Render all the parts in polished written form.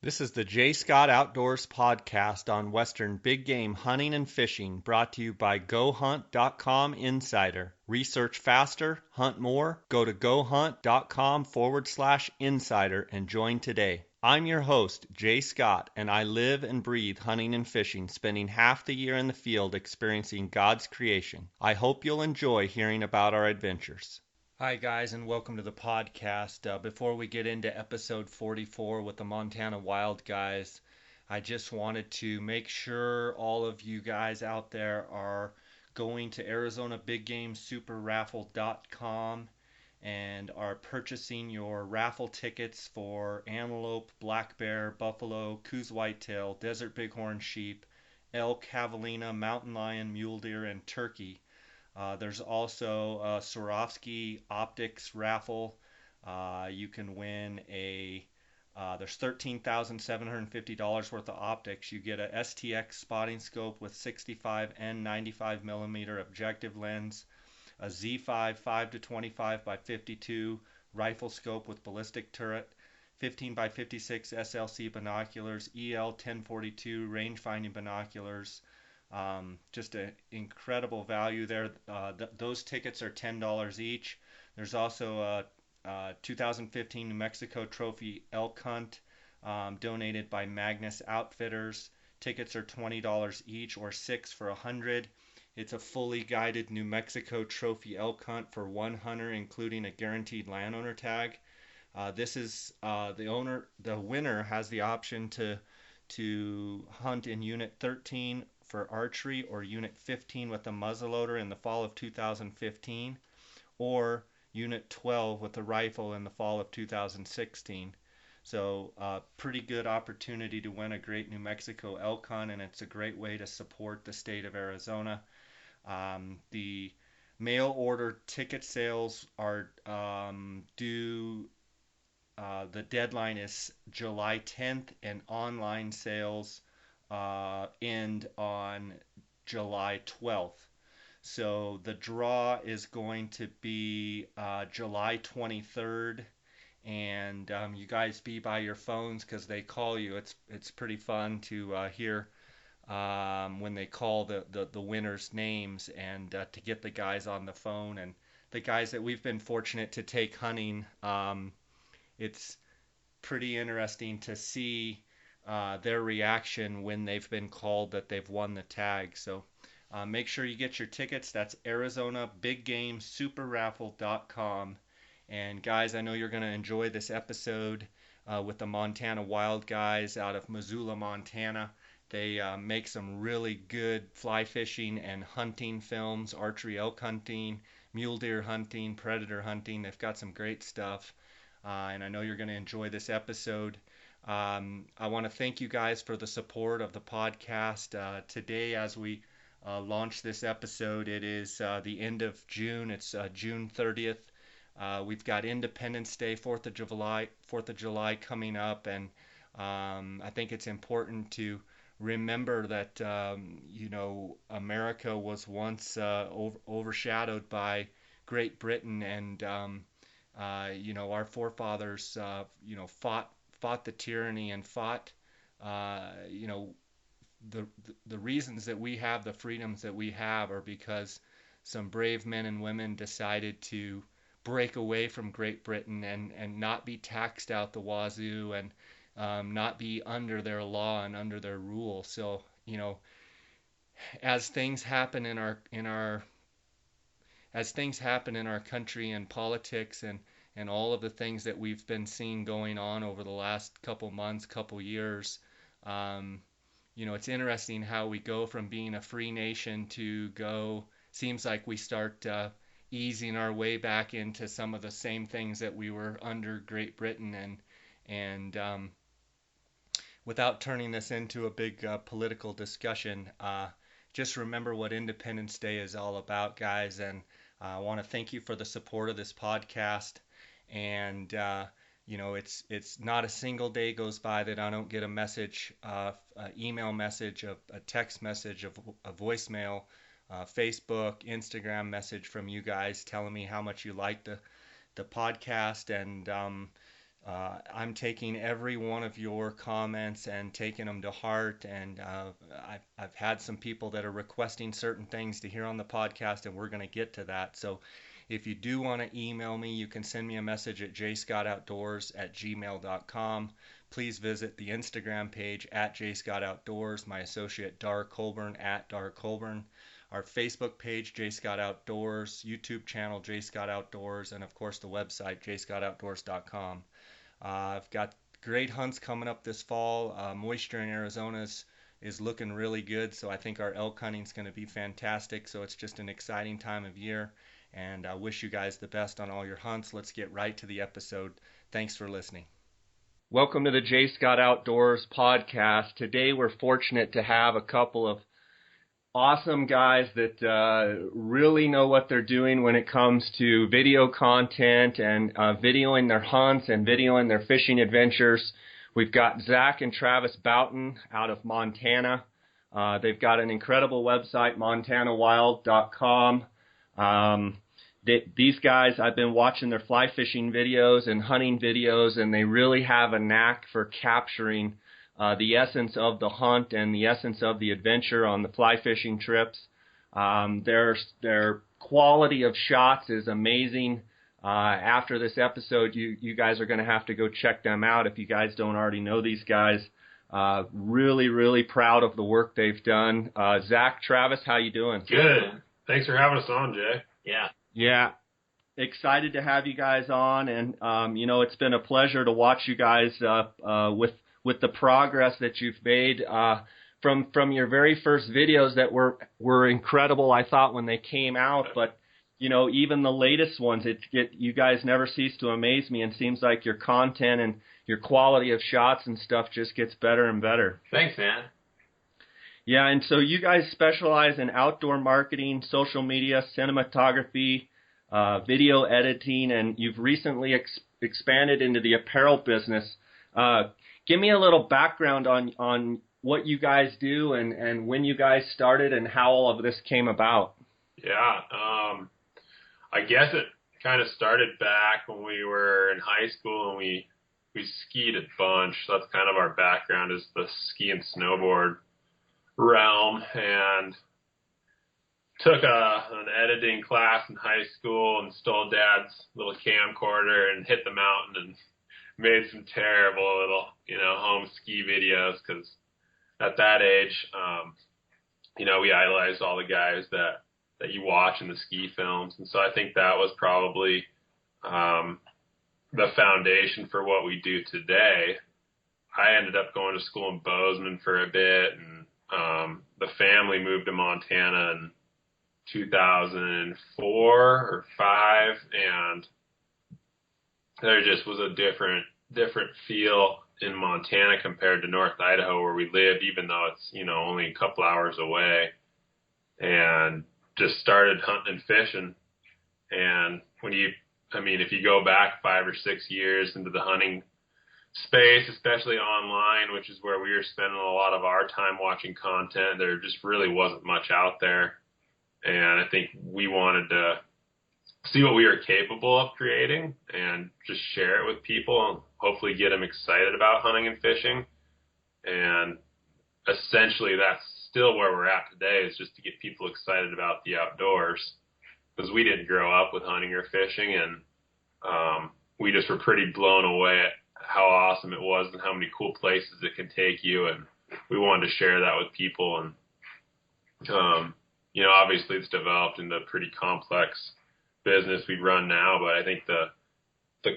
This is the J. Scott Outdoors podcast on Western big game hunting and fishing, brought to you by GoHunt.com Insider. Research faster, hunt more. Go to GoHunt.com/insider and join today. I'm your host, Jay Scott, and I live and breathe hunting and fishing, spending half the year in the field experiencing God's creation. I hope you'll enjoy hearing about our adventures. Hi, guys, and welcome to the podcast. Before we get into episode 44 with the Montana Wild Guys, I just wanted to make sure all of you guys out there are going to ArizonaBigGameSuperRaffle.com and are purchasing your raffle tickets for antelope, black bear, buffalo, Coues whitetail, desert bighorn sheep, elk, javelina, mountain lion, mule deer, and turkey. There's also a Swarovski optics raffle. You can win there's $13,750 worth of optics. You get a STX spotting scope with 65 and 95 millimeter objective lens, a Z5 5 to 25 by 52 rifle scope with ballistic turret, 15 by 56 SLC binoculars, EL 1042 range finding binoculars. Just an incredible value there. Those tickets are $10 each. There's also a 2015 New Mexico Trophy elk hunt donated by Magnus Outfitters. Tickets are $20 each, or 6 for $100. It's a fully guided New Mexico Trophy elk hunt for one hunter, including a guaranteed landowner tag. This is the winner has the option to hunt in Unit 13 for archery, or Unit 15 with a muzzleloader in the fall of 2015, or Unit 12 with a rifle in the fall of 2016. So pretty good opportunity to win a great New Mexico elk hunt, and it's a great way to support the state of Arizona. The mail order ticket sales are due. The deadline is July 10th, and online sales end on July 12th. So the draw is going to be July 23rd, and you guys be by your phones because they call you. It's pretty fun to hear when they call the winners' names, and to get the guys on the phone, and the guys that we've been fortunate to take hunting. It's pretty interesting to see their reaction when they've been called that they've won the tag. So make sure you get your tickets. That's ArizonaBigGameSuperRaffle.com. And guys, I know you're going to enjoy this episode with the Montana Wild Guys out of Missoula, Montana. They make some really good fly fishing and hunting films, archery elk hunting, mule deer hunting, predator hunting. They've got some great stuff. And I know you're going to enjoy this episode. I want to thank you guys for the support of the podcast. Today, as we launch this episode, it is the end of June. It's June 30th. We've got Independence Day, 4th of July coming up, and I think it's important to remember that America was once overshadowed by Great Britain, and our forefathers, fought the tyranny and fought, the reasons that we have the freedoms that we have are because some brave men and women decided to break away from Great Britain and not be taxed out the wazoo, and not be under their law and under their rule. So, as things happen in our country and politics, and all of the things that we've been seeing going on over the last couple months, couple years, it's interesting how we go from being a free nation seems like we start easing our way back into some of the same things that we were under Great Britain, and without turning this into a big political discussion, just remember what Independence Day is all about, guys, and I want to thank you for the support of this podcast. And it's not a single day goes by that I don't get a message, email message, a text message, a voicemail, Facebook, Instagram message from you guys telling me how much you like the the podcast, and I'm taking every one of your comments and taking them to heart. And I've had some people that are requesting certain things to hear on the podcast, and we're going to get to that. So if you do want to email me, you can send me a message at jscottoutdoors@gmail.com. Please visit the Instagram page at jscottoutdoors, my associate Dar Colburn at Dar Colburn, our Facebook page, J Scott Outdoors, YouTube channel, J Scott Outdoors, and of course the website, jscottoutdoors.com. I've got great hunts coming up this fall. Moisture in Arizona is looking really good, so I think our elk hunting is going to be fantastic. So it's just an exciting time of year, and I wish you guys the best on all your hunts. Let's get right to the episode. Thanks for listening. Welcome to the J Scott Outdoors podcast. Today we're fortunate to have a couple of awesome guys that really know what they're doing when it comes to video content and videoing their hunts and videoing their fishing adventures. We've got Zack and Travis Boughton out of Montana. They've got an incredible website, montanawild.com. These guys, I've been watching their fly fishing videos and hunting videos, and they really have a knack for capturing the essence of the hunt and the essence of the adventure on the fly fishing trips. Their quality of shots is amazing. After this episode, you guys are going to have to go check them out if you guys don't already know these guys. Really, really proud of the work they've done. Zack, Travis, how you doing? Good. Thanks for having us on, Jay. Yeah. Excited to have you guys on, and it's been a pleasure to watch you guys with the progress that you've made from your very first videos that were incredible, I thought, when they came out. But even the latest ones, you guys never cease to amaze me, and seems like your content and your quality of shots and stuff just gets better and better. Thanks, man. Yeah, and so you guys specialize in outdoor marketing, social media, cinematography, video editing, and you've recently expanded into the apparel business. Give me a little background on what you guys do and when you guys started and how all of this came about. Yeah, I guess it kind of started back when we were in high school and we skied a bunch. So that's kind of our background, is the ski and snowboard realm, and took an editing class in high school and stole Dad's little camcorder and hit the mountain and made some terrible little, home ski videos, because at that age, we idolized all the guys that you watch in the ski films. And so I think that was probably the foundation for what we do today. I ended up going to school in Bozeman for a bit, and the family moved to Montana in 2004 or 5, and there just was a different feel in Montana compared to North Idaho where we lived, even though it's, only a couple hours away, and just started hunting and fishing. And if you go back 5 or 6 years into the hunting space, especially online, which is where we were spending a lot of our time watching content, there just really wasn't much out there. And I think we wanted to see what we were capable of creating and just share it with people and hopefully get them excited about hunting and fishing. And essentially that's still where we're at today, is just to get people excited about the outdoors, because we didn't grow up with hunting or fishing, and we just were pretty blown away at how awesome it was and how many cool places it can take you. And we wanted to share that with people. And, obviously it's developed into a pretty complex business we run now, but I think the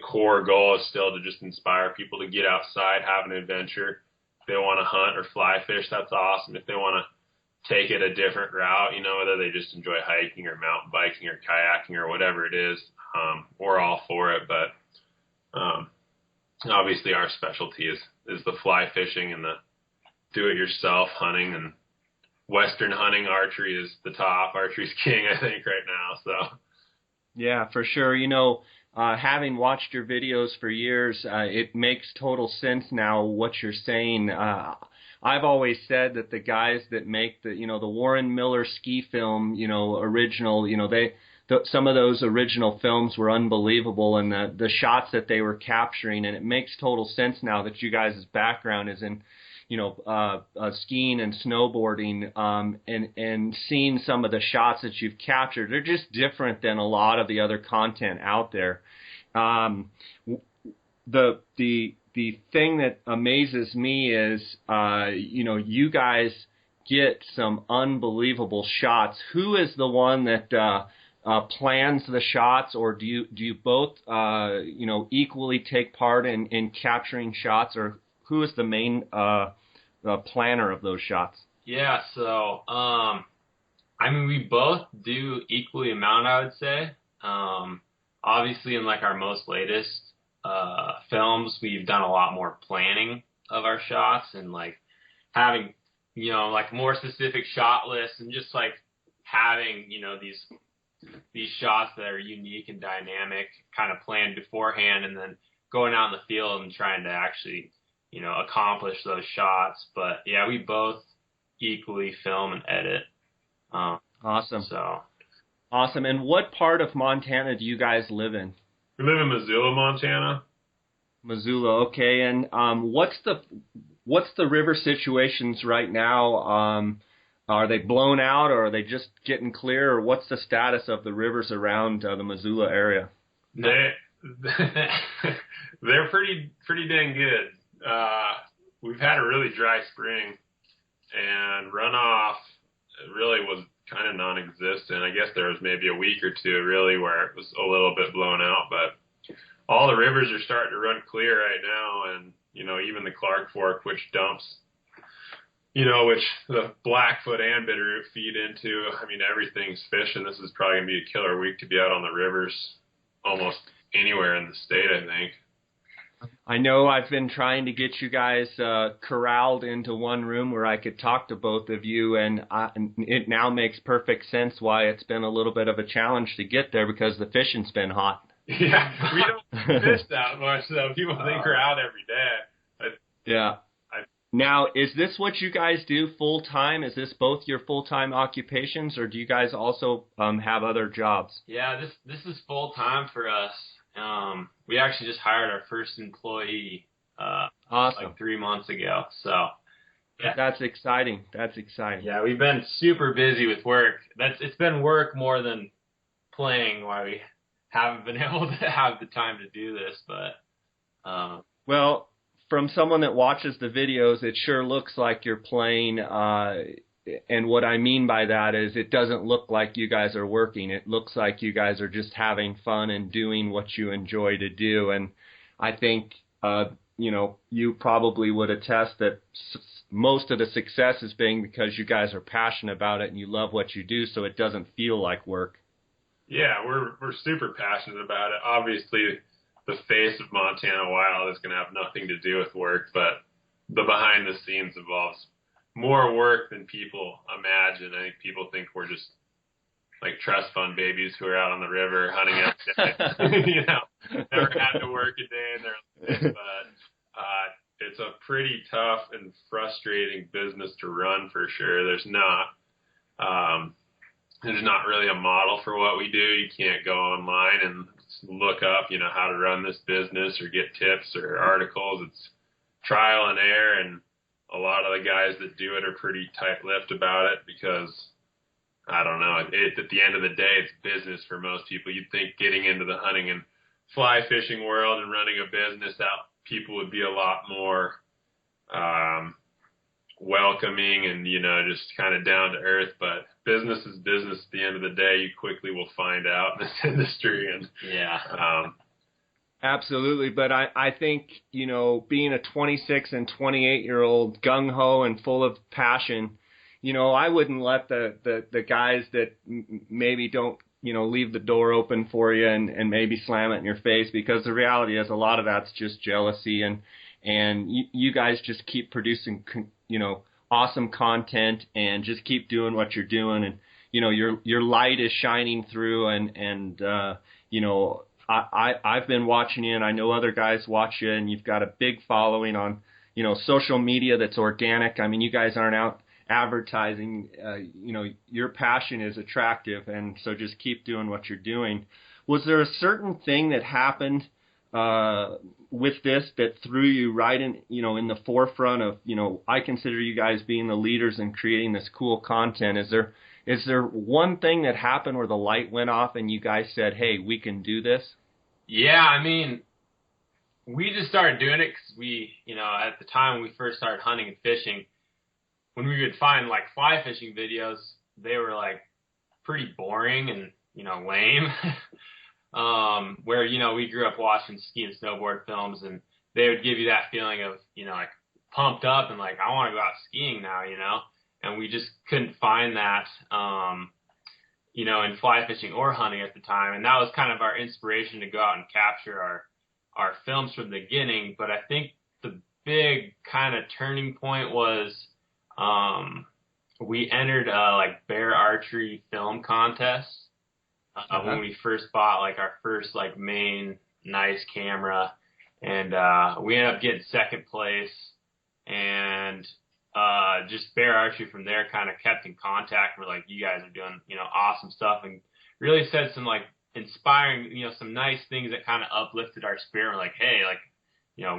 core goal is still to just inspire people to get outside, have an adventure. If they want to hunt or fly fish, that's awesome. If they want to take it a different route, whether they just enjoy hiking or mountain biking or kayaking or whatever it is, we're all for it. But obviously our specialty is the fly fishing and the do-it-yourself hunting, and Western hunting. Archery is the top. Archery's king, I think, right now. So. Yeah, for sure. Having watched your videos for years, it makes total sense now what you're saying. I've always said that the guys that make the Warren Miller ski film, original, some of those original films were unbelievable, and the shots that they were capturing. And it makes total sense now that you guys' background is in, skiing and snowboarding, and seeing some of the shots that you've captured. They're just different than a lot of the other content out there. The thing that amazes me is, you guys get some unbelievable shots. Who is the one that plans the shots, or do you both equally take part in capturing shots, or who is the main planner of those shots? Yeah, so we both do equally amount, I would say. Obviously, in like our most latest films, we've done a lot more planning of our shots and like having like more specific shot lists, and just like having these shots that are unique and dynamic kind of planned beforehand, and then going out in the field and trying to actually accomplish those shots. But yeah, we both equally film and edit. Awesome. So awesome. And what part of Montana do you guys live in? we live in Missoula, Montana. Missoula, okay. And what's the river situations right now? Are they blown out, or are they just getting clear, or what's the status of the rivers around the Missoula area? They're pretty dang good. We've had a really dry spring, and runoff really was kind of non-existent. I guess there was maybe a week or two really where it was a little bit blown out, but all the rivers are starting to run clear right now, and even the Clark Fork, which dumps, which the Blackfoot and Bitterroot feed into. I mean, everything's fishing. This is probably gonna be a killer week to be out on the rivers almost anywhere in the state, I think. I know I've been trying to get you guys corralled into one room where I could talk to both of you, and it now makes perfect sense why it's been a little bit of a challenge to get there, because the fishing's been hot. Yeah, we don't fish that much, so people think we're out every day. Yeah. Now, is this what you guys do full time? Is this both your full time occupations, or do you guys also have other jobs? Yeah, this is full time for us. We actually just hired our first employee Awesome. like 3 months ago. So yeah. That's exciting. Yeah, we've been super busy with work. It's been work more than playing, why we haven't been able to have the time to do this. But well, from someone that watches the videos, it sure looks like you're playing. And what I mean by that is it doesn't look like you guys are working. It looks like you guys are just having fun and doing what you enjoy to do. And I think, you probably would attest that most of the success is being because you guys are passionate about it and you love what you do, so it doesn't feel like work. Yeah, we're super passionate about it. Obviously, the face of Montana Wild is going to have nothing to do with work, but the behind the scenes involves more work than people imagine. I think people think we're just like trust fund babies who are out on the river hunting every day. Never had to work a day in their life. But it's a pretty tough and frustrating business to run for sure. There's not really a model for what we do. You can't go online and look up, how to run this business or get tips or articles. It's trial and error, and a lot of the guys that do it are pretty tight-lipped about it because, I don't know, at the end of the day, it's business for most people. You'd think getting into the hunting and fly fishing world and running a business out, people would be a lot more welcoming and, just kind of down to earth. But business is business at the end of the day. You quickly will find out in this industry. And yeah. Absolutely. But I think, being a 26 and 28-year-old gung-ho and full of passion, I wouldn't let the guys that maybe don't, leave the door open for you and maybe slam it in your face, because the reality is a lot of that's just jealousy, and you guys just keep producing, awesome content and just keep doing what you're doing, and, your light is shining through, and I've been watching you, and I know other guys watch you, and you've got a big following on, social media that's organic. I mean, you guys aren't out advertising. Your passion is attractive, and so just keep doing what you're doing. Was there a certain thing that happened with this that threw you right in the forefront of, I consider you guys being the leaders in creating this cool content? Is there one thing that happened where the light went off and you guys said, hey, we can do this? Yeah, I mean, we just started doing it because we, at the time when we first started hunting and fishing, when we would find like fly fishing videos, they were like pretty boring and, lame. Where, we grew up watching ski and snowboard films, and they would give you that feeling of, like pumped up and like, I want to go out skiing now, and we just couldn't find that, in fly fishing or hunting at the time. And that was kind of our inspiration to go out and capture our films from the beginning. But I think the big kind of turning point was, we entered like bear archery film contests when we first bought like our first like main nice camera, and we ended up getting second place, and just bear archery from there kind of kept in contact. We're like, you guys are doing awesome stuff, and really said some like inspiring some nice things that kind of uplifted our spirit. We're like, hey, like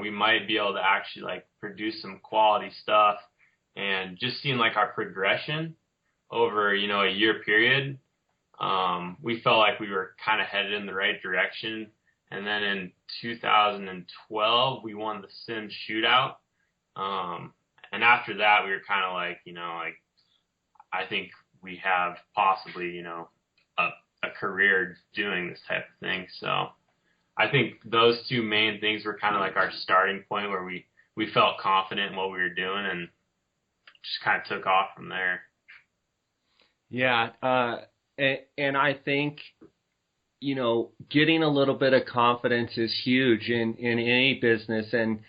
we might be able to actually like produce some quality stuff. And just seeing like our progression over, a year period, we felt like we were kind of headed in the right direction. And then in 2012, we won the Sim Shootout. And after that, we were kind of like, I think we have possibly, a career doing this type of thing. So I think those two main things were kind of like our starting point where we felt confident in what we were doing, and just kind of took off from there. Yeah. And I think, getting a little bit of confidence is huge in any business, and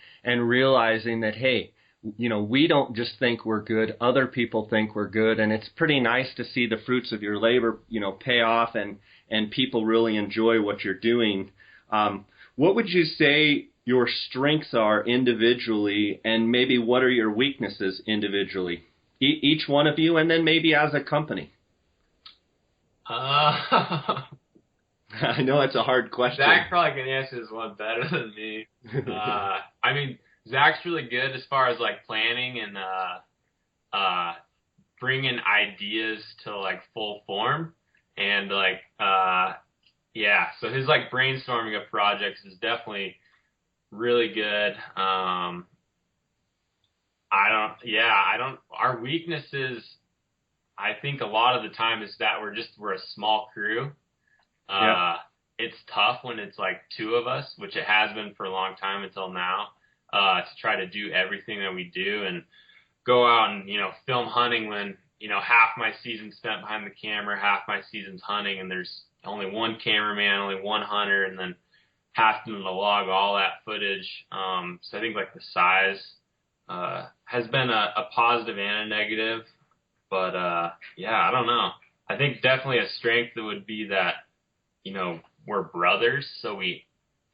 realizing that, hey, we don't just think we're good, other people think we're good. And it's pretty nice to see the fruits of your labor, pay off, and people really enjoy what you're doing. What would you say your strengths are individually, and maybe what are your weaknesses individually? Each one of you, and then maybe as a company. I know it's a hard question. Zach probably can answer this one better than me. I mean, Zach's really good as far as like planning and bringing ideas to like full form, and like so his like brainstorming of projects is definitely really good. Our weaknesses, I think a lot of the time is that we're a small crew. It's tough when it's like two of us, which it has been for a long time until now, to try to do everything that we do and go out and, film hunting when, half my season's spent behind the camera, half my season's hunting, and there's only one cameraman, only one hunter, and then having to log all that footage. So I think like the size has been a positive and a negative, but I don't know. I think definitely a strength that would be that, we're brothers, so we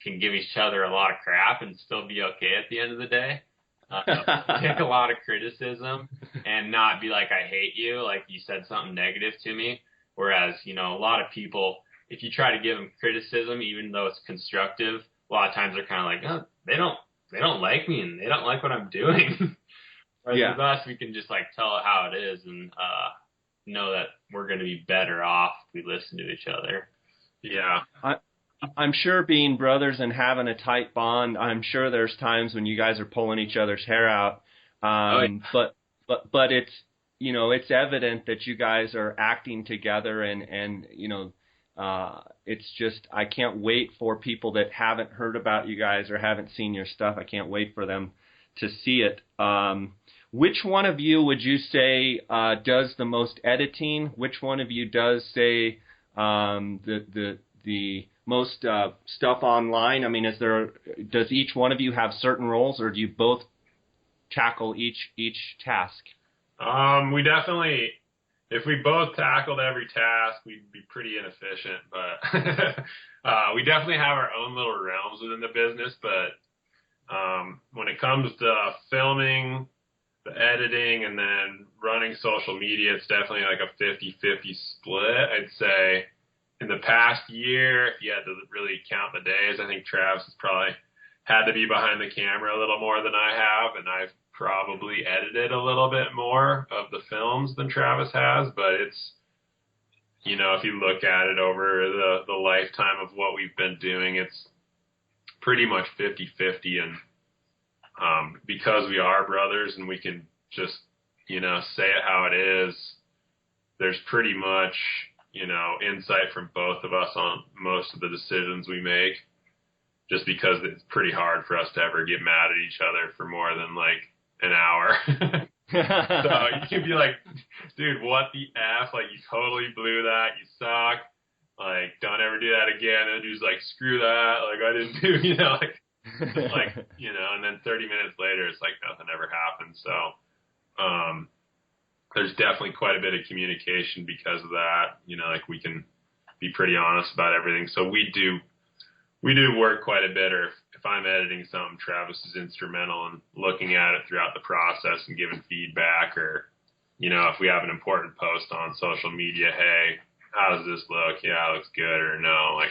can give each other a lot of crap and still be okay at the end of the day. Take a lot of criticism and not be like, I hate you, like you said something negative to me. Whereas, a lot of people, if you try to give them criticism, even though it's constructive, a lot of times they're kind of like, oh, they don't like me and they don't like what I'm doing. Whereas with us, we can just like tell it how it is and know that we're going to be better off if we listen to each other. Yeah. I'm sure being brothers and having a tight bond, I'm sure there's times when you guys are pulling each other's hair out. But it's, it's evident that you guys are acting together, and it's just, I can't wait for people that haven't heard about you guys or haven't seen your stuff. I can't wait for them to see it. Which one of you would you say does the most editing? Which one of you does say the most stuff online? I mean, does each one of you have certain roles, or do you both tackle each task? We definitely, if we both tackled every task, we'd be pretty inefficient, but we definitely have our own little realms within the business. But when it comes to filming, the editing and then running social media, it's definitely like a 50-50 split. I'd say in the past year, if you had to really count the days, I think Travis has probably had to be behind the camera a little more than I have, and I've probably edited a little bit more of the films than Travis has, but it's, you know, if you look at it over the lifetime of what we've been doing, it's pretty much 50-50. And because we are brothers and we can just, you know, say it how it is, there's pretty much, you know, insight from both of us on most of the decisions we make, just because it's pretty hard for us to ever get mad at each other for more than like an hour. So you can be like, dude, what the F? Like, you totally blew that. You suck. Like, don't ever do that again. And dude's like, screw that. Like, I didn't do, you know, like, just like, you know, and then 30 minutes later, it's like nothing ever happened. So, there's definitely quite a bit of communication because of that. You know, like, we can be pretty honest about everything. So we do work quite a bit, or if I'm editing something, Travis is instrumental in looking at it throughout the process and giving feedback, or, you know, if we have an important post on social media, hey, how does this look? Yeah, it looks good, or no, like,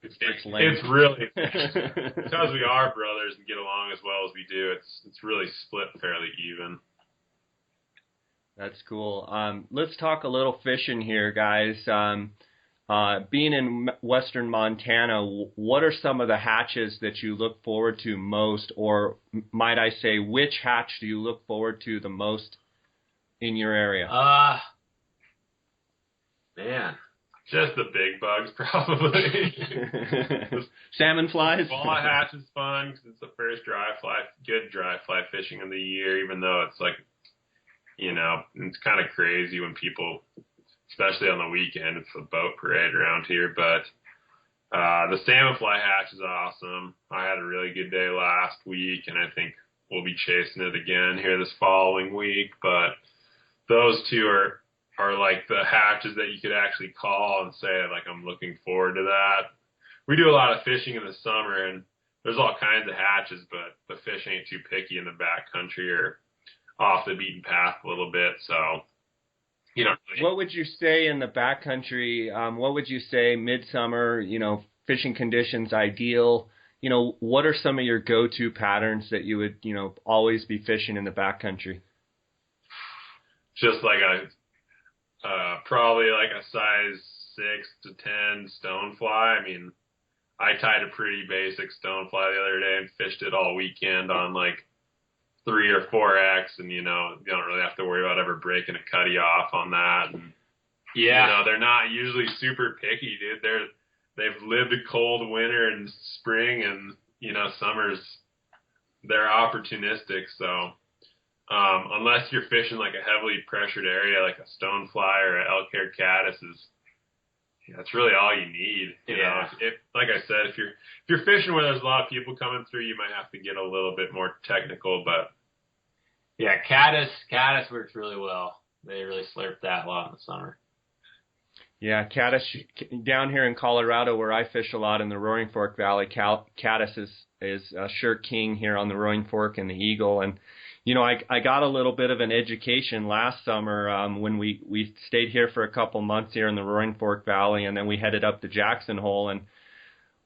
it's really, because we are brothers and get along as well as we do, it's really split fairly even. That's cool. Let's talk a little fishing here, guys. Being in western Montana, what are some of the hatches that you look forward to most, or might I say, which hatch do you look forward to the most in your area? Man, just the big bugs, probably. Salmon flies? Walleye hatch is fun because it's the first good dry fly fishing of the year, even though it's like, you know, it's kind of crazy when people, especially on the weekend, it's a boat parade around here. But the salmon fly hatch is awesome. I had a really good day last week, and I think we'll be chasing it again here this following week. But those two are like the hatches that you could actually call and say, like, I'm looking forward to that. We do a lot of fishing in the summer, and there's all kinds of hatches, but the fish ain't too picky in the backcountry or off the beaten path a little bit, so you know. What would you say in the backcountry? What would you say midsummer? You know, fishing conditions ideal. You know, what are some of your go-to patterns that you would, you know, always be fishing in the backcountry? Just like probably like a size 6 to 10 stonefly. I mean, I tied a pretty basic stonefly the other day and fished it all weekend on like 3 or 4X, and you know, you don't really have to worry about ever breaking a cutty off on that. And yeah, you know, they're not usually super picky, dude. They've lived a cold winter and spring, and you know, they're opportunistic. So unless you're fishing like a heavily pressured area, like a stonefly or an elk hair caddis, that's really all you need. You know, if like I said, if you're fishing where there's a lot of people coming through, you might have to get a little bit more technical. But yeah, caddis works really well. They really slurp that a lot in the summer. Yeah, caddis down here in Colorado, where I fish a lot in the Roaring Fork Valley, caddis is sure king here on the Roaring Fork and the Eagle. And you know, I got a little bit of an education last summer when we stayed here for a couple months here in the Roaring Fork Valley, and then we headed up to Jackson Hole. And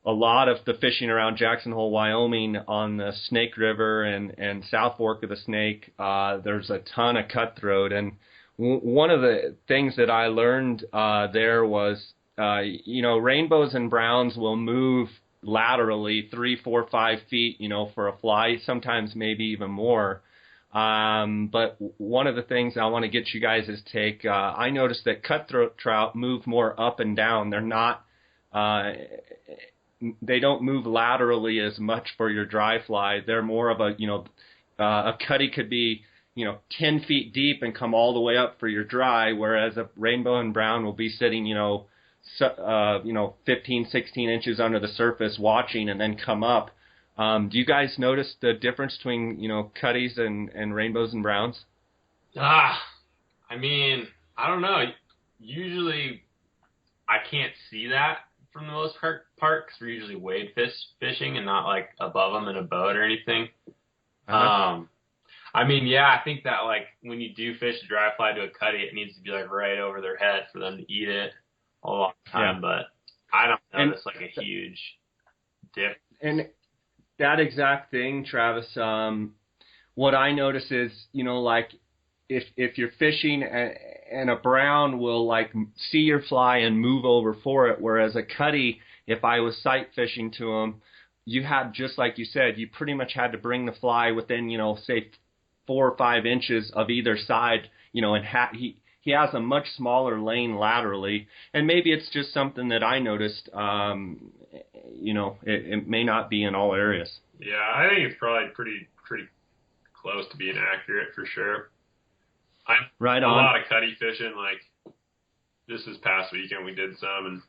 a lot of the fishing around Jackson Hole, Wyoming, on the Snake River and South Fork of the Snake, there's a ton of cutthroat. And one of the things that I learned there was, you know, rainbows and browns will move laterally 3, 4, 5 feet, you know, for a fly, sometimes maybe even more. But one of the things I want to get you guys' take, I noticed that cutthroat trout move more up and down. They're not, they don't move laterally as much for your dry fly. They're more of a, you know, a cutty could be, you know, 10 feet deep and come all the way up for your dry, whereas a rainbow and brown will be sitting, you know, 15, 16 inches under the surface watching and then come up. Do you guys notice the difference between, you know, cutties and rainbows and browns? I mean, I don't know. Usually I can't see that for the most part because we're usually wade fishing and not like above them in a boat or anything. I mean, yeah, I think that like when you do fish a dry fly to a cutty, it needs to be like right over their head for them to eat it a long Yeah. time. But I don't And notice like a huge dip. and that exact thing, Travis, what I notice is, like if you're fishing and a brown will like see your fly and move over for it, whereas a cutty, if I was sight fishing to them, you had, just like you said, you pretty much had to bring the fly within, say 4 or 5 inches of either side, and he has a much smaller lane laterally, and maybe it's just something that I noticed. It may not be in all areas. Yeah, I think it's probably pretty close to being accurate for sure. I'm Right a on. lot of cutty fishing. Like just this past weekend, we did some, and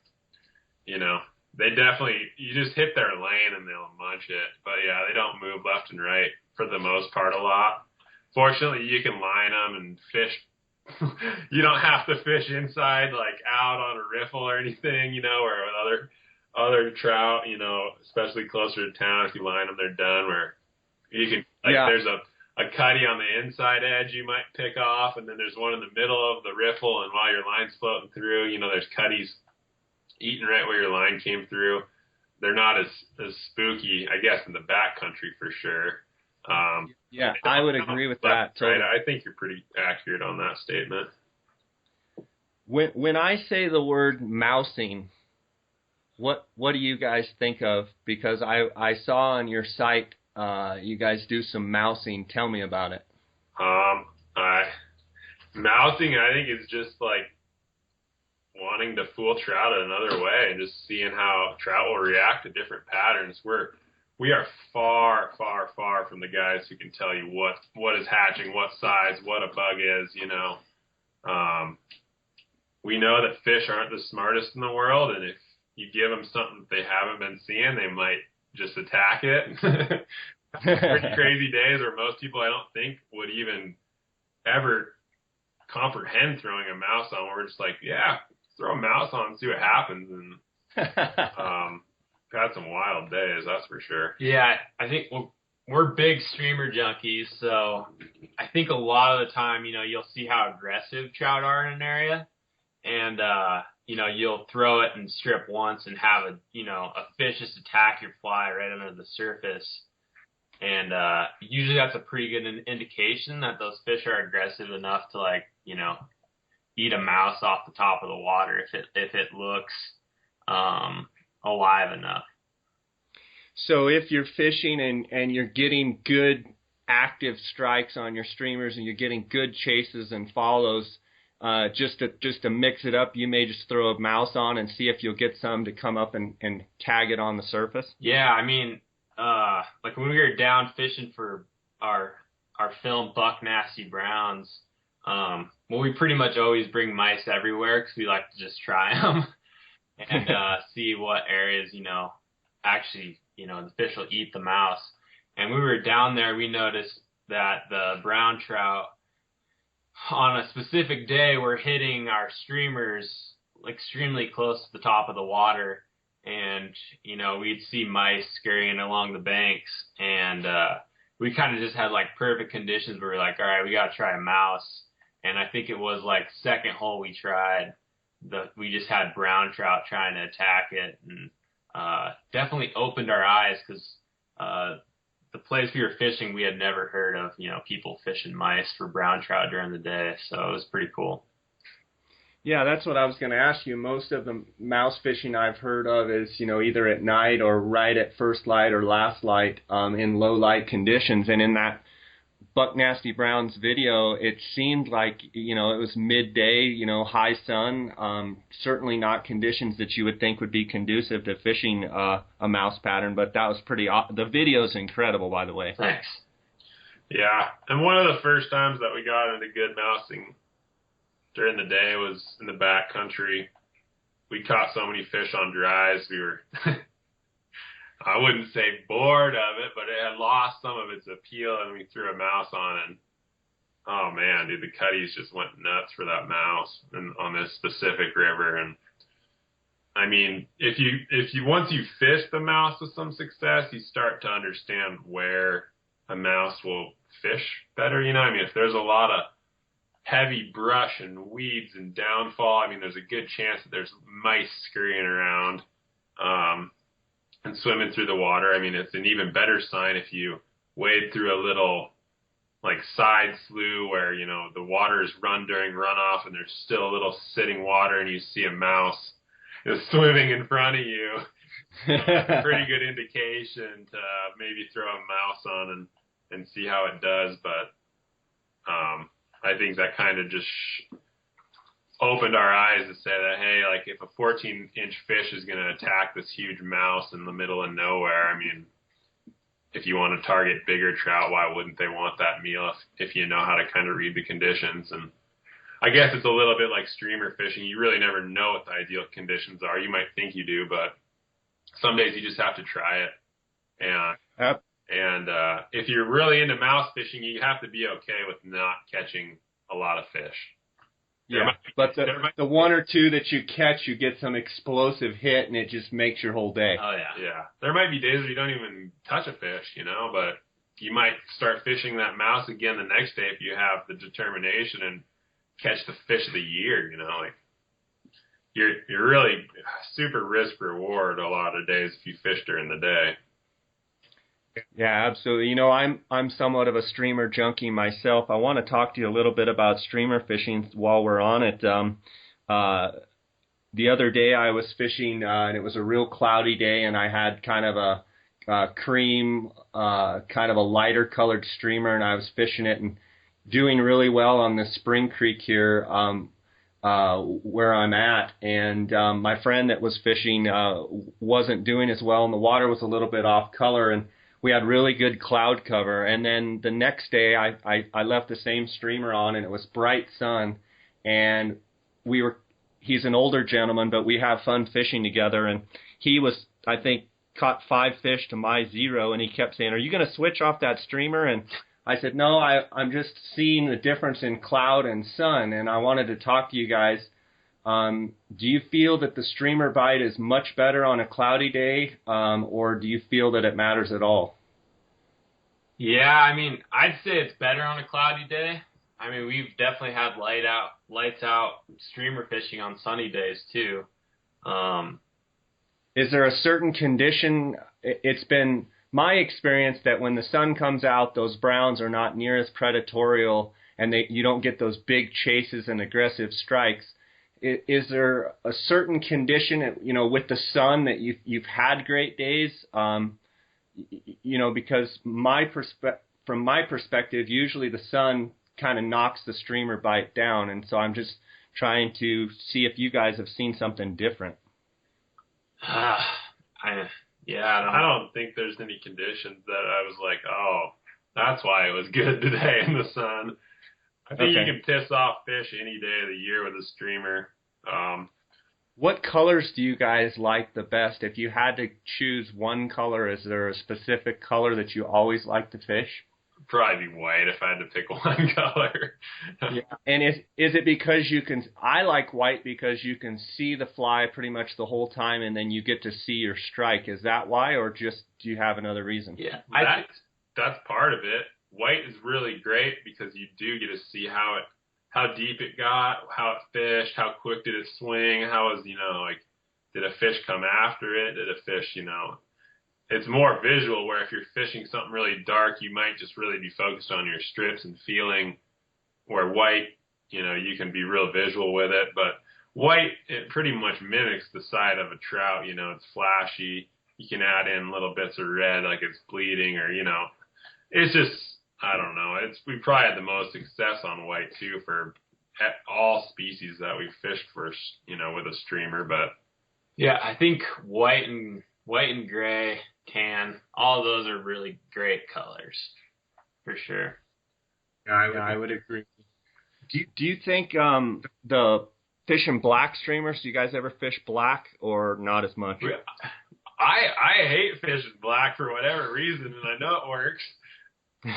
they definitely, you just hit their lane and they'll munch it. But yeah, they don't move left and right for the most part a lot. Fortunately, you can line them and fish. You don't have to fish inside, like out on a riffle or anything, where with other trout, especially closer to town, if you line them, they're done. Where you can, like, Yeah. there's a cutty on the inside edge you might pick off, and then there's one in the middle of the riffle, and while your line's floating through, there's cutties eating right where your line came through. They're not as spooky, I guess, in the backcountry for sure. Yeah, I would agree with that. Right, I think you're pretty accurate on that statement. When I say the word mousing, what do you guys think of? Because I saw on your site you guys do some mousing. Tell me about it. Mousing, I think, is just like wanting to fool trout another way and just seeing how trout will react to different patterns. We are far, far, far from the guys who can tell you what is hatching, what size, what a bug is. We know that fish aren't the smartest in the world, and if you give them something that they haven't been seeing, they might just attack it. Pretty crazy days where most people, I don't think, would even ever comprehend throwing a mouse on. We're just like, yeah, throw a mouse on and see what happens. And had some wild days, that's for sure. Yeah, I think we're big streamer junkies, so I think a lot of the time, you'll see how aggressive trout are in an area, and you'll throw it and strip once and have a fish just attack your fly right under the surface. And usually that's a pretty good indication that those fish are aggressive enough to eat a mouse off the top of the water if it looks alive enough. So if you're fishing and you're getting good active strikes on your streamers and you're getting good chases and follows, just to mix it up, you may just throw a mouse on and see if you'll get some to come up and tag it on the surface. Yeah, I mean, like when we were down fishing for our film Buck Nasty Browns, we pretty much always bring mice everywhere because we like to just try them and see what areas, actually, the fish will eat the mouse. And we were down there, we noticed that the brown trout on a specific day were hitting our streamers extremely close to the top of the water. And, we'd see mice scurrying along the banks. And we kind of just had perfect conditions where we were like, all right, we got to try a mouse. And I think it was second hole we tried. We just had brown trout trying to attack it. And definitely opened our eyes because the place we were fishing, we had never heard of, people fishing mice for brown trout during the day. So it was pretty cool. Yeah, that's what I was going to ask you. Most of the mouse fishing I've heard of is, either at night or right at first light or last light in low light conditions. And in that Buck Nasty Browns video, it seemed like, it was midday, high sun, certainly not conditions that you would think would be conducive to fishing a mouse pattern, but that was the video's incredible, by the way. Thanks. Yeah, and one of the first times that we got into good mousing during the day was in the back country. We caught so many fish on dries, we were I wouldn't say bored of it, but it had lost some of its appeal, and we threw a mouse on it. And, oh man, dude, the cutties just went nuts for that mouse on this specific river. And I mean, if you once you fish the mouse with some success, you start to understand where a mouse will fish better. You know, I mean, if there's a lot of heavy brush and weeds and downfall, I mean, there's a good chance that there's mice scurrying around and swimming through the water. I mean, it's an even better sign if you wade through a little like side slough where, you know, the water is run during runoff and there's still a little sitting water and you see a mouse is swimming in front of you. It's a pretty good indication to maybe throw a mouse on and see how it does. But I think that kind of just opened our eyes to say that, hey, like if a 14-inch fish is going to attack this huge mouse in the middle of nowhere, I mean, if you want to target bigger trout, why wouldn't they want that meal if you know how to kind of read the conditions? And I guess it's a little bit like streamer fishing. You really never know what the ideal conditions are. You might think you do, but some days you just have to try it. And if you're really into mouse fishing, you have to be okay with not catching a lot of fish. Yeah, but the one or two that you catch, you get some explosive hit, and it just makes your whole day. Oh, yeah. Yeah. There might be days where you don't even touch a fish, you know, but you might start fishing that mouse again the next day if you have the determination and catch the fish of the year, you know. Like you're really super risk reward a lot of days if you fish during the day. Yeah, absolutely. You know, I'm somewhat of a streamer junkie myself. I want to talk to you a little bit about streamer fishing while we're on it. The other day I was fishing, and it was a real cloudy day, and I had kind of a cream, kind of a lighter colored streamer, and I was fishing it and doing really well on the Spring Creek here where I'm at. And my friend that was fishing wasn't doing as well, and the water was a little bit off color, and we had really good cloud cover. And then the next day I left the same streamer on, and it was bright sun, and he's an older gentleman, but we have fun fishing together, and he was, I think, caught 5 fish to my 0, and he kept saying, "Are you going to switch off that streamer?" And I said, "No, I'm just seeing the difference in cloud and sun, and I wanted to talk to you guys. Do you feel that the streamer bite is much better on a cloudy day, or do you feel that it matters at all?" Yeah, I mean, I'd say it's better on a cloudy day. I mean, we've definitely had lights out streamer fishing on sunny days too. Is there a certain condition? It's been my experience that when the sun comes out, those browns are not near as predatory, and you don't get those big chases and aggressive strikes. Is there a certain condition, you know, with the sun that you've had great days? You know, because from my perspective, usually the sun kind of knocks the streamer bite down, and so I'm just trying to see if you guys have seen something different. I don't think there's any conditions that I was like, oh, that's why it was good today in the sun. I think you can piss off fish any day of the year with a streamer. What colors do you guys like the best? If you had to choose one color, is there a specific color that you always like to fish? Probably be white if I had to pick one color. Yeah. And is it because I like white because you can see the fly pretty much the whole time, and then you get to see your strike. Is that why, or just do you have another reason? Yeah, that's part of it. White is really great because you do get to see how deep it got, how it fished, how quick did it swing, did a fish come after it, did a fish, it's more visual, where if you're fishing something really dark, you might just really be focused on your strips and feeling, where white, you can be real visual with it. But white, it pretty much mimics the side of a trout, it's flashy. You can add in little bits of red like it's bleeding, or, it's just, I don't know. We probably had the most success on white too for all species that we fished for, with a streamer. But yeah, I think white and gray, tan, all of those are really great colors, for sure. Yeah, I would agree. Do you think the fishing black streamers? Do you guys ever fish black, or not as much? I hate fishing black for whatever reason, and I know it works.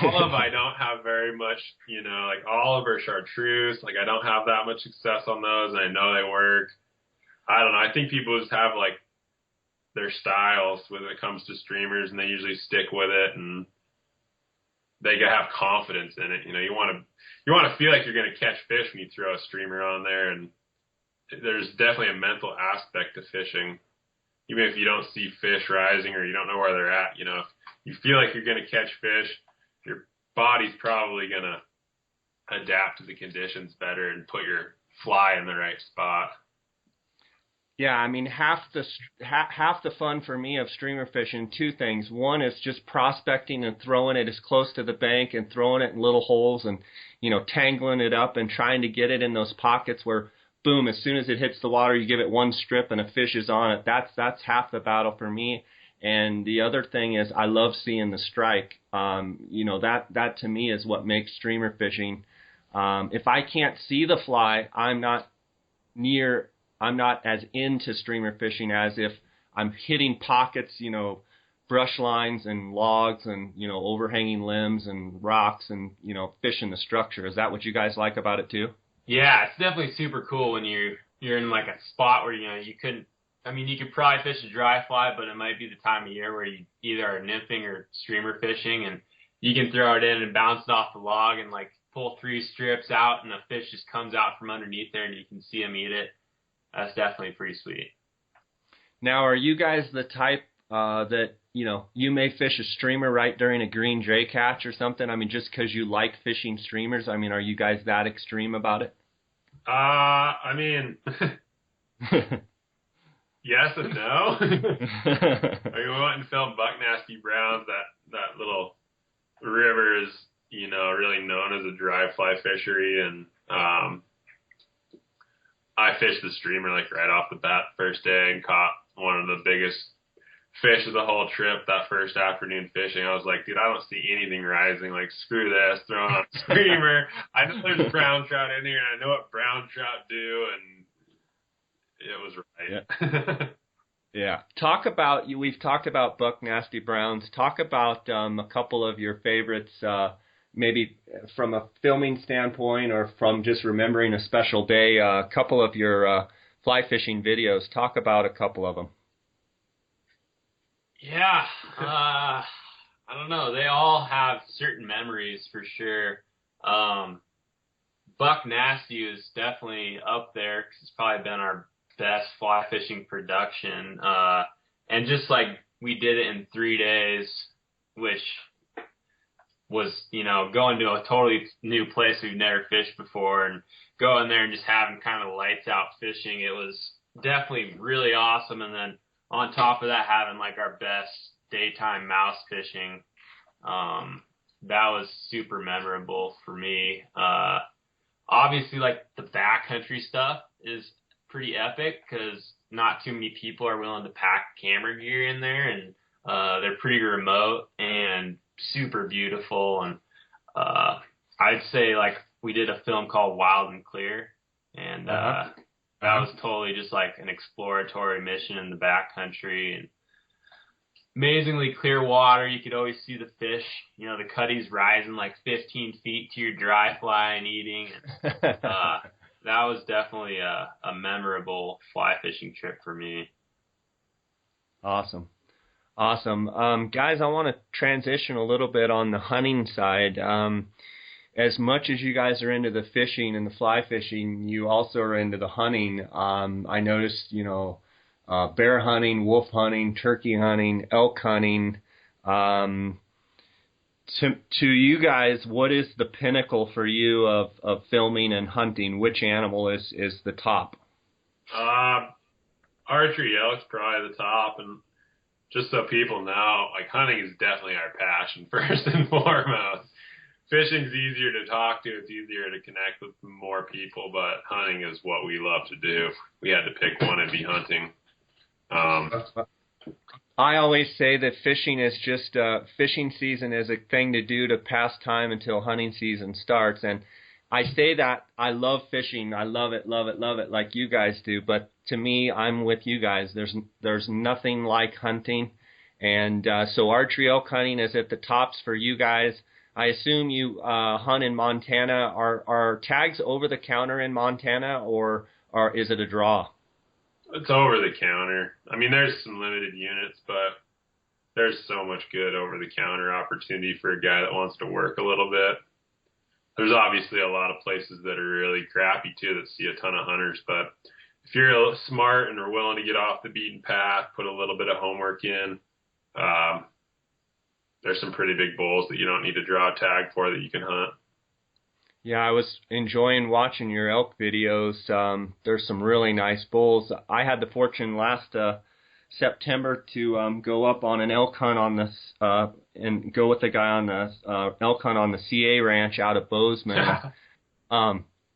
Olive, I don't have very much, like olive or chartreuse. Like, I don't have that much success on those, and I know they work. I don't know. I think people just have, like, their styles when it comes to streamers, and they usually stick with it. And they have confidence in it. You want to feel like you're going to catch fish when you throw a streamer on there, and there's definitely a mental aspect to fishing. Even if you don't see fish rising or you don't know where they're at, if you feel like you're going to catch fish, your body's probably going to adapt to the conditions better and put your fly in the right spot. Yeah, I mean, half the fun for me of streamer fishing, two things. One is just prospecting and throwing it as close to the bank and throwing it in little holes and, tangling it up and trying to get it in those pockets where, boom, as soon as it hits the water, you give it one strip and a fish is on it. That's half the battle for me. And the other thing is I love seeing the strike. That to me is what makes streamer fishing. If I can't see the fly, I'm not as into streamer fishing as if I'm hitting pockets, brush lines and logs and, overhanging limbs and rocks and, fishing the structure. Is that what you guys like about it too? Yeah, it's definitely super cool when you're in like a spot where, you could probably fish a dry fly, but it might be the time of year where you either are nymphing or streamer fishing, and you can throw it in and bounce it off the log and like pull 3 strips out and a fish just comes out from underneath there and you can see them eat it. That's definitely pretty sweet. Now, are you guys the type that, you may fish a streamer right during a green dray catch or something? I mean, just because you like fishing streamers? I mean, are you guys that extreme about it? I mean, yes and no. I mean, we went and filmed Buck Nasty Browns. That little river is, really known as a dry fly fishery, and I fished the streamer like right off the bat first day and caught one of the biggest fish of the whole trip that first afternoon fishing. I was like, dude, I don't see anything rising. Like, screw this, throwing on a streamer. I know there's brown trout in here, and I know what brown trout do, and it was right. Yeah. We've talked about Buck Nasty Browns. Talk about a couple of your favorites, maybe from a filming standpoint or from just remembering a special day, a couple of your fly fishing videos. Talk about a couple of them. Yeah, I don't know. They all have certain memories for sure. Buck Nasty is definitely up there because it's probably been our best fly fishing production. And just like we did it in 3 days, which was, going to a totally new place we've never fished before and going there and just having kind of lights out fishing. It was definitely really awesome. And then on top of that, having like our best daytime mouse fishing, that was super memorable for me. Obviously, like the backcountry stuff is pretty epic because not too many people are willing to pack camera gear in there, and they're pretty remote and super beautiful. And I'd say like we did a film called Wild and Clear, and that was totally just like an exploratory mission in the backcountry, and amazingly clear water. You could always see the fish. The cutties rising like 15 feet to your dry fly and eating. That was definitely a memorable fly fishing trip for me. Awesome. Guys, I want to transition a little bit on the hunting side. As much as you guys are into the fishing and the fly fishing, you also are into the hunting. I noticed, bear hunting, wolf hunting, turkey hunting, elk hunting. To you guys, what is the pinnacle for you of filming and hunting? Which animal is the top? Archery elk's probably the top, and just so people know, like hunting is definitely our passion first and foremost. Fishing's easier to talk to, it's easier to connect with more people, but hunting is what we love to do. If we had to pick one, it'd be hunting. I always say that fishing is just fishing season is a thing to do to pass time until hunting season starts. And I say that I love fishing. I love it like you guys do. But to me, I'm with you guys. There's nothing like hunting. And so archery elk hunting is at the tops for you guys. I assume you hunt in Montana. Are tags over the counter in Montana, or is it a draw? It's over the counter. I mean, there's some limited units, but there's so much good over the counter opportunity for a guy that wants to work a little bit. There's obviously a lot of places that are really crappy too that see a ton of hunters, but if you're smart and are willing to get off the beaten path, put a little bit of homework in, there's some pretty big bulls that you don't need to draw a tag for that you can hunt. Yeah, I was enjoying watching your elk videos. There's some really nice bulls. I had the fortune last September to go up on an elk hunt on this and go with a guy on the elk hunt on the CA ranch out of Bozeman.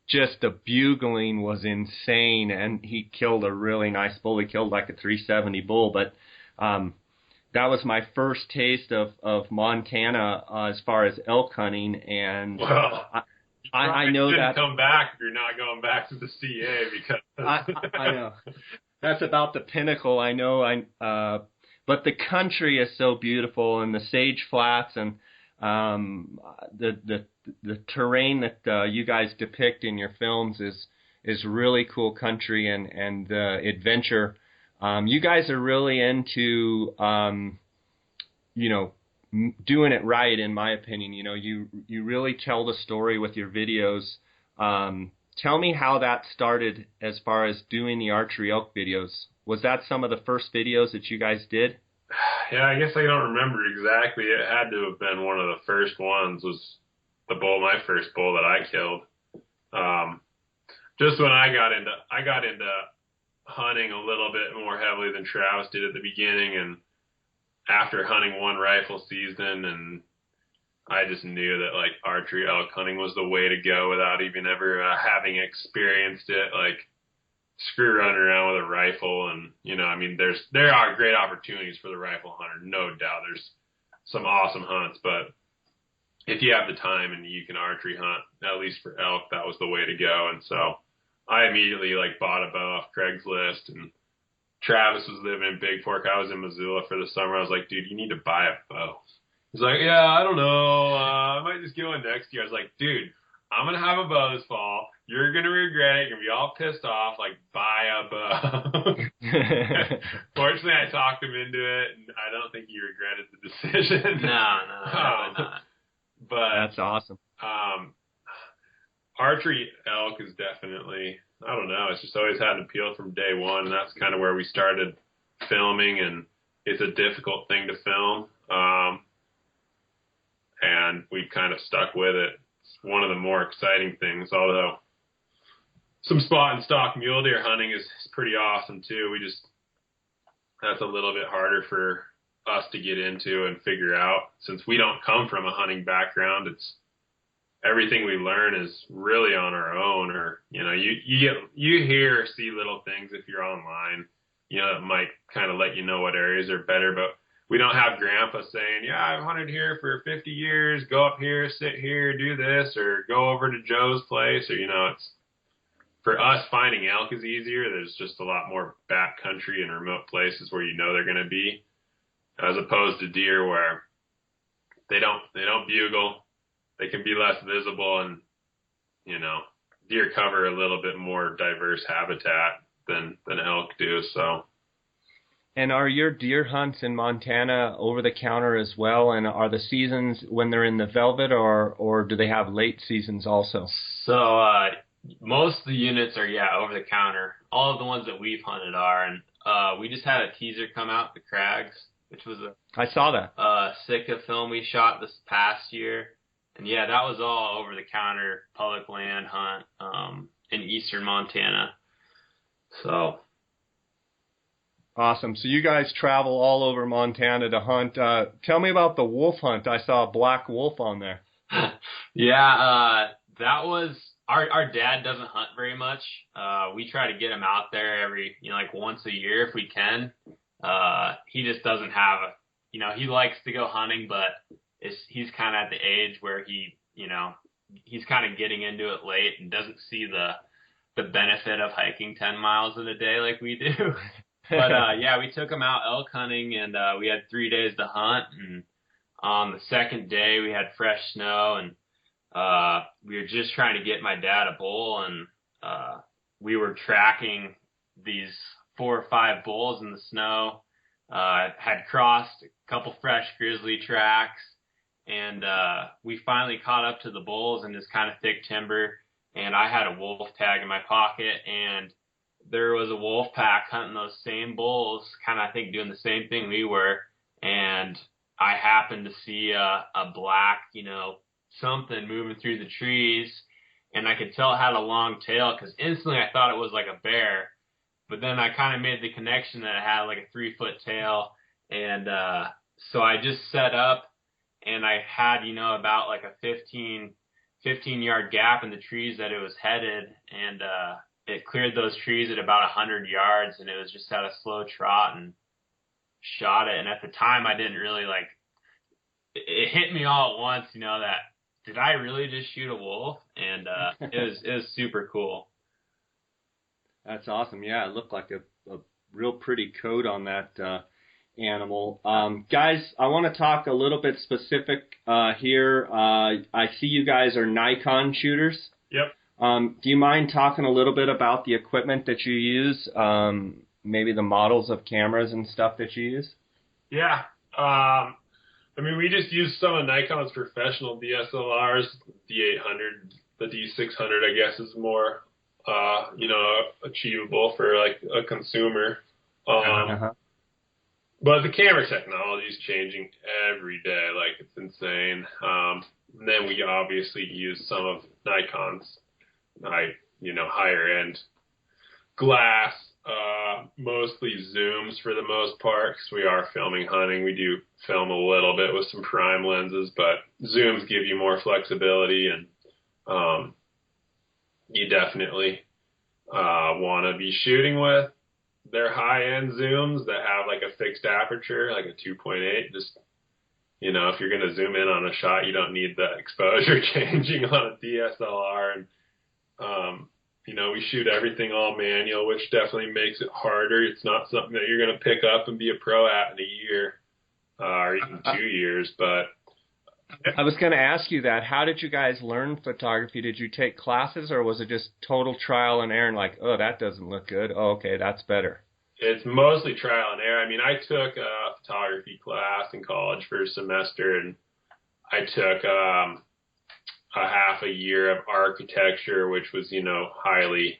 Just the bugling was insane, and he killed a really nice bull. He killed like a 370 bull, but that was my first taste of Montana as far as elk hunting, and well, I know that come back if you're not going back to the CA because I know that's about the pinnacle. I know. But the country is so beautiful, and the sage flats, and the terrain that you guys depict in your films is really cool country, and the adventure. You guys are really into doing it right, in my opinion. You really tell the story with your videos. Tell me how that started as far as doing the archery elk videos. Was that some of the first videos that you guys did? Yeah, I guess I don't remember exactly. It had to have been one of the first ones. Was my first bull that I killed. Just when I got into hunting a little bit more heavily than Travis did at the beginning, and after hunting one rifle season, and I just knew that like archery elk hunting was the way to go without even ever having experienced it. Like, screw running around with a rifle, and there are great opportunities for the rifle hunter, no doubt. There's some awesome hunts, but if you have the time and you can archery hunt, at least for elk, that was the way to go. And so I immediately bought a bow off Craigslist, and Travis was living in Big Fork. I was in Missoula for the summer. I was like, dude, you need to buy a bow. He's like, yeah, I don't know. I might just get one next year. I was like, dude, I'm going to have a bow this fall. You're going to regret it. You're going to be all pissed off. Buy a bow. Fortunately, I talked him into it, and I don't think he regretted the decision. No, not. But that's awesome. Archery elk is definitely, I don't know, it's just always had an appeal from day one, and that's kind of where we started filming, and it's a difficult thing to film, and we've kind of stuck with it. It's one of the more exciting things, although some spot and stock mule deer hunting is pretty awesome too. That's a little bit harder for us to get into and figure out, since we don't come from a hunting background. It's everything we learn is really on our own, or you hear or see little things if you're online, that might kind of let you know what areas are better, but we don't have grandpa saying, yeah, I've hunted here for 50 years, go up here, sit here, do this, or go over to Joe's place, or it's, for us, finding elk is easier. There's just a lot more backcountry and remote places where they're going to be, as opposed to deer where they don't bugle. They can be less visible, and, deer cover a little bit more diverse habitat than elk do. So. And are your deer hunts in Montana over the counter as well? And are the seasons when they're in the velvet, or do they have late seasons also? So, most of the units are, over the counter. All of the ones that we've hunted are, and we just had a teaser come out, the Crags, which was I saw that. Sitka film we shot this past year. And that was all over the counter public land hunt in eastern Montana. So awesome. So you guys travel all over Montana to hunt. Tell me about the wolf hunt. I saw a black wolf on there. That was our dad doesn't hunt very much. We try to get him out there every once a year if we can. He just doesn't have he likes to go hunting, but he's kind of at the age where he's kind of getting into it late and doesn't see the benefit of hiking 10 miles in a day like we do. But we took him out elk hunting, and we had 3 days to hunt. And on the second day, we had fresh snow, and we were just trying to get my dad a bull, and we were tracking these 4 or 5 bulls in the snow. Had crossed a couple fresh grizzly tracks, and we finally caught up to the bulls in this kind of thick timber. And I had a wolf tag in my pocket, and there was a wolf pack hunting those same bulls, kind of I think doing the same thing we were. And I happened to see a black, something moving through the trees, and I could tell it had a long tail because instantly I thought it was like a bear. But then I kind of made the connection that it had like a 3-foot tail. And so I just set up, and I had, about like a 15-yard gap in the trees that it was headed. And it cleared those trees at about 100 yards, and it was just at a slow trot and shot it. And at the time, I didn't really it hit me all at once, that did I really just shoot a wolf? And it was super cool. That's awesome. Yeah, it looked like a real pretty coat on that animal. Guys, I want to talk a little bit specific here. I see you guys are Nikon shooters. Yep. Do you mind talking a little bit about the equipment that you use, maybe the models of cameras and stuff that you use? Yeah. We just use some of Nikon's professional DSLRs, D800, the D600, I guess, is more achievable for like a consumer. But the camera technology is changing every day. Like, it's insane. And then we obviously use some of Nikon's, higher end glass, mostly zooms for the most part, because we are filming hunting. We do film a little bit with some prime lenses, but zooms give you more flexibility, and you definitely want to be shooting with their high-end zooms that have like a fixed aperture, like a 2.8. Just, if you're going to zoom in on a shot, you don't need the exposure changing on a DSLR. And, we shoot everything all manual, which definitely makes it harder. It's not something that you're going to pick up and be a pro at in a year or even 2 years, but I was going to ask you that. How did you guys learn photography? Did you take classes, or was it just total trial and error and like, oh, that doesn't look good. Oh, okay, that's better. It's mostly trial and error. I took a photography class in college for a semester, and I took a half a year of architecture, which was, highly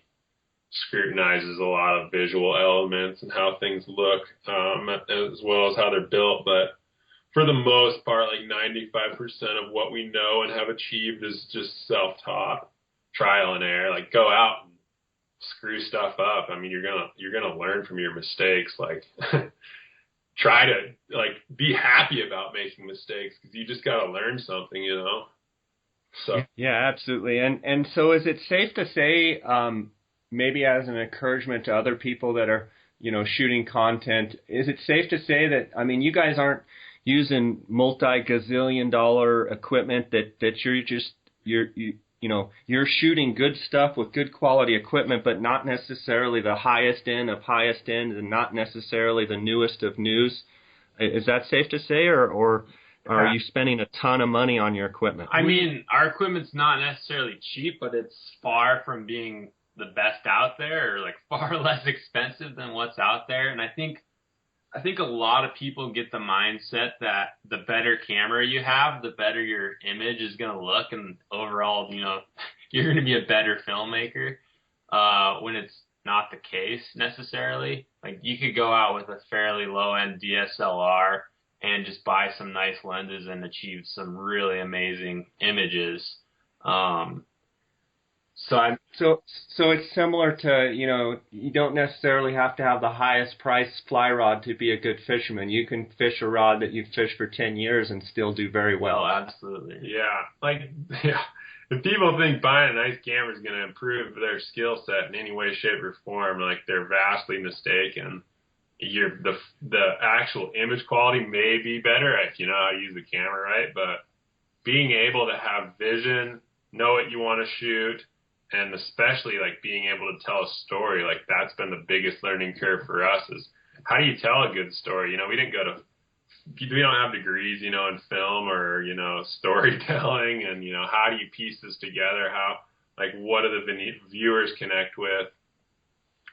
scrutinizes a lot of visual elements and how things look, as well as how they're built. But for the most part, like 95% of what we know and have achieved is just self-taught, trial and error. Like, go out and screw stuff up. You're gonna learn from your mistakes. Like, try to be happy about making mistakes, because you just gotta learn something, So yeah, absolutely. And so, is it safe to say, maybe as an encouragement to other people that are shooting content, is it safe to say that you guys aren't using multi-gazillion-dollar equipment, that you're shooting good stuff with good quality equipment, but not necessarily the highest end of highest end, and not necessarily the newest of news? Is that safe to say, or are you spending a ton of money on your equipment? Our equipment's not necessarily cheap, but it's far from being the best out there, or like far less expensive than what's out there. And I think a lot of people get the mindset that the better camera you have, the better your image is going to look, and overall, you're going to be a better filmmaker, when it's not the case necessarily. Like, you could go out with a fairly low-end DSLR and just buy some nice lenses and achieve some really amazing images. So it's similar to, you don't necessarily have to have the highest price fly rod to be a good fisherman. You can fish a rod that you've fished for 10 years and still do very well. Oh, absolutely. Yeah. If people think buying a nice camera is going to improve their skill set in any way, shape, or form, they're vastly mistaken. The actual image quality may be better if you know how to use the camera right, but being able to have vision, know what you want to shoot, and especially being able to tell a story, that's been the biggest learning curve for us, is how do you tell a good story? We don't have degrees, in film or, storytelling, and, how do you piece this together? What do the viewers connect with?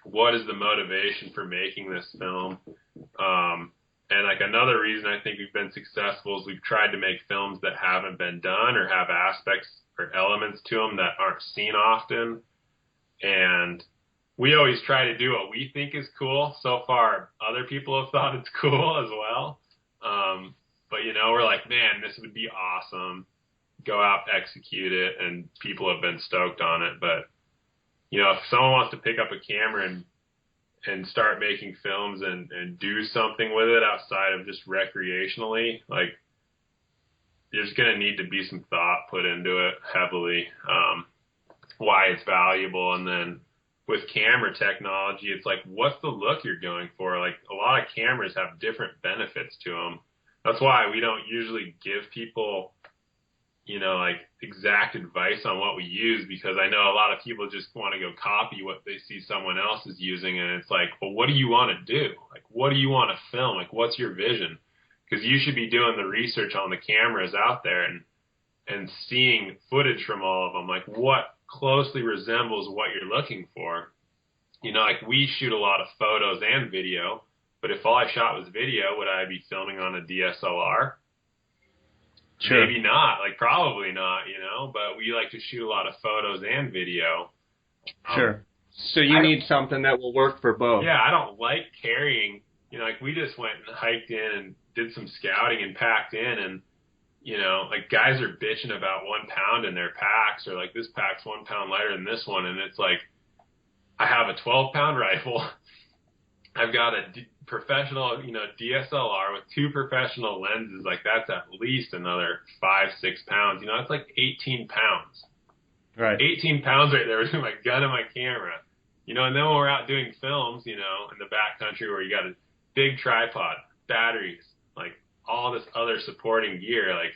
What is the motivation for making this film? And like another reason I think we've been successful is we've tried to make films that haven't been done or have aspects or elements to them that aren't seen often. And we always try to do what we think is cool. So far, other people have thought it's cool as well. But, you know, we're like, man, this would be awesome. Go out, execute it, and people have been stoked on it. But, you know, if someone wants to pick up a camera and start making films and do something with it outside of just recreationally, like, there's going to need to be some thought put into it heavily, why it's valuable. And then with camera technology, it's like, what's the look you're going for? Like, a lot of cameras have different benefits to them. That's why we don't usually give people, you know, like exact advice on what we use, because I know a lot of people just want to go copy what they see someone else is using. And it's like, well, what do you want to do? Like, what do you want to film? Like, what's your vision? Because you should be doing the research on the cameras out there and seeing footage from all of them. Like, what closely resembles what you're looking for? You know, like, we shoot a lot of photos and video, but if all I shot was video, would I be filming on a DSLR? Sure. Maybe not, like probably not, you know, but we like to shoot a lot of photos and video. Sure. So you need something that will work for both. Yeah, I don't like carrying, you know, like we just went and hiked in and did some scouting and packed in, and, you know, like guys are bitching about 1 pound in their packs, or like this pack's 1 pound lighter than this one. And it's like, I have a 12-pound rifle. I've got a professional, you know, DSLR with 2 professional lenses. Like, that's at least another 5-6 pounds. You know, that's like 18 pounds. Right. 18 pounds right there between my gun and my camera. You know, and then when we're out doing films, you know, in the backcountry where you got a big tripod, batteries, like all this other supporting gear, like,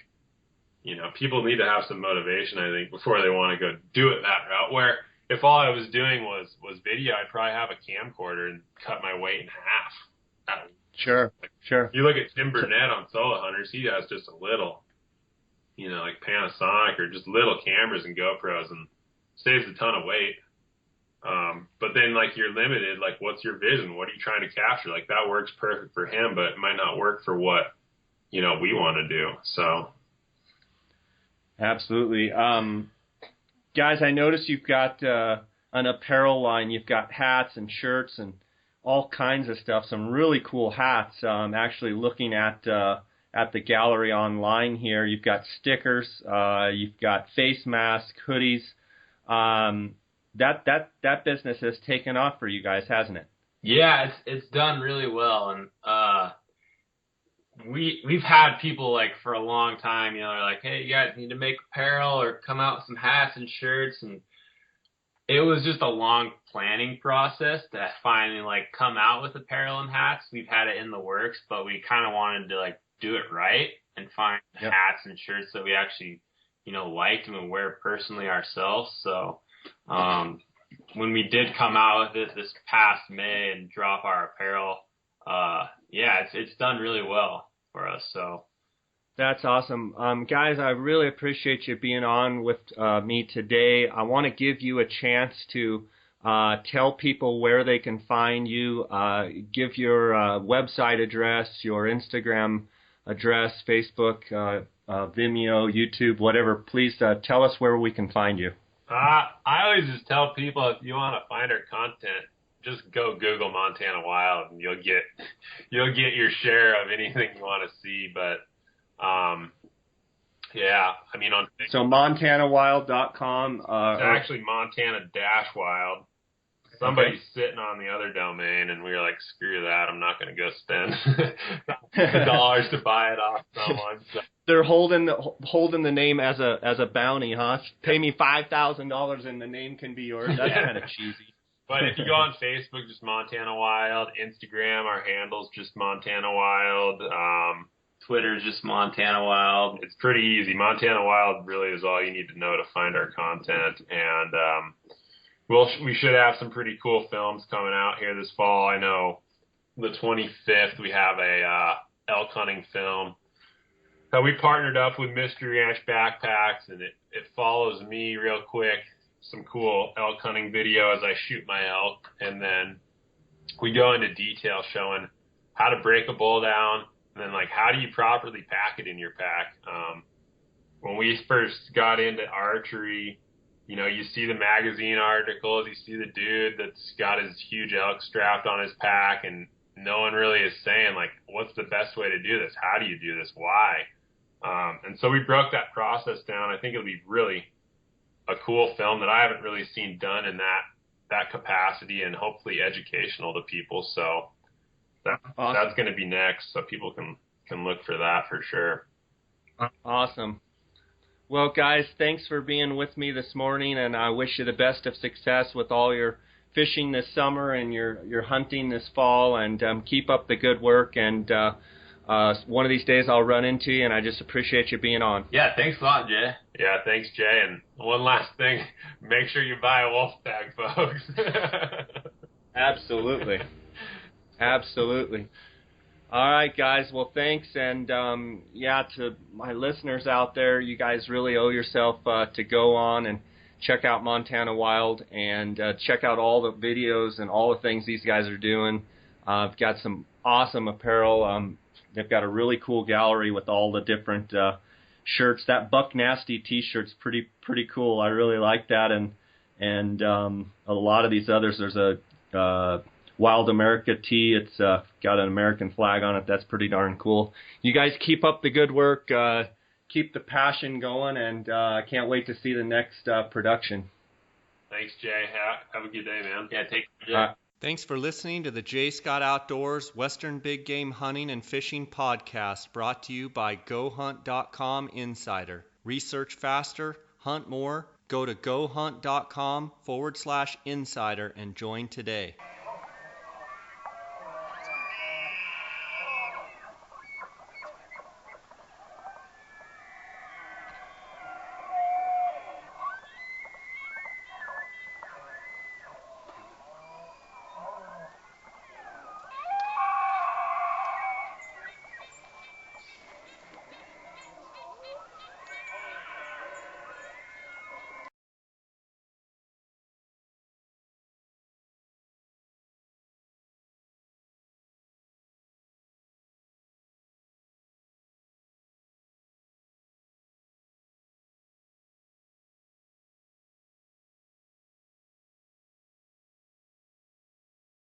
you know, people need to have some motivation, I think, before they want to go do it that route. Where if all I was doing was video, I'd probably have a camcorder and cut my weight in half. Sure, like, sure. You look at Tim Burnett on Solo Hunters, he has just a little, you know, like Panasonic or just little cameras and GoPros, and saves a ton of weight. But then, like, you're limited, like, what's your vision? What are you trying to capture? Like, that works perfect for him, but it might not work for what, you know, we want to do. So. Absolutely. Guys, I notice you've got an apparel line. You've got hats and shirts and all kinds of stuff. Some really cool hats. Actually, looking at the gallery online here, you've got stickers. You've got face masks, hoodies. That business has taken off for you guys, hasn't it? Yeah, it's done really well, and we've had people, like, for a long time, you know, they're like, hey, you guys need to make apparel or come out with some hats and shirts. And it was just a long planning process to finally, like, come out with apparel and hats. We've had it in the works, but we kind of wanted to, like, do it right and find hats and shirts that we actually, you know, liked and would wear personally ourselves. So when we did come out with it this past May and drop our apparel, it's done really well for us. So that's awesome. Guys, I really appreciate you being on with me today. I want to give you a chance to tell people where they can find you, give your website address, your Instagram address, Facebook, Vimeo, YouTube, whatever. Please tell us where we can find you. I always just tell people, if you want to find our content, just go Google Montana Wild, and you'll get your share of anything you want to see. But I mean, on Facebook, so MontanaWild.com. It's actually Montana-Wild. Somebody's sitting on the other domain, and we were like, screw that, I'm not going to go spend dollars to buy it off someone. So. They're holding the name as a bounty, huh? Pay me $5,000 and the name can be yours. That's kind of cheesy. But if you go on Facebook, just Montana Wild. Instagram, our handle's just Montana Wild. Twitter's just Montana Wild. It's pretty easy. Montana Wild really is all you need to know to find our content. And we should have some pretty cool films coming out here this fall. I know the 25th we have a elk hunting film that we partnered up with Mystery Ranch Backpacks, and it follows me real quick. Some cool elk hunting video as I shoot my elk, and then we go into detail showing how to break a bull down, and then like how do you properly pack it in your pack. When we first got into archery, you know, you see the magazine articles, you see the dude that's got his huge elk strapped on his pack, and no one really is saying like, what's the best way to do this? How do you do this? Why? And so we broke that process down. I think it'll be really a cool film that I haven't really seen done in that capacity, and hopefully educational to people. So Awesome. that's going to be next. So people can look for that for sure. Awesome. Well, guys, thanks for being with me this morning, and I wish you the best of success with all your fishing this summer and your hunting this fall, and keep up the good work. And one of these days I'll run into you, and I just appreciate you being on. Yeah, thanks a lot, Jay. Yeah, thanks, Jay. And one last thing, make sure you buy a wolf tag, folks. Absolutely. Absolutely. All right, guys. Well, thanks. And, to my listeners out there, you guys really owe yourself to go on and check out Montana Wild and check out all the videos and all the things these guys are doing. I've got some awesome apparel. They've got a really cool gallery with all the different shirts. That Buck Nasty T-shirt's pretty cool. I really like that. And a lot of these others, there's a Wild America tee. It's got an American flag on it. That's pretty darn cool. You guys keep up the good work. Keep the passion going, and I can't wait to see the next production. Thanks, Jay. Have a good day, man. Yeah, take care, Jay. Thanks for listening to the Jay Scott Outdoors Western Big Game Hunting and Fishing Podcast, brought to you by GoHunt.com Insider. Research faster, hunt more. Go to GoHunt.com/insider and join today.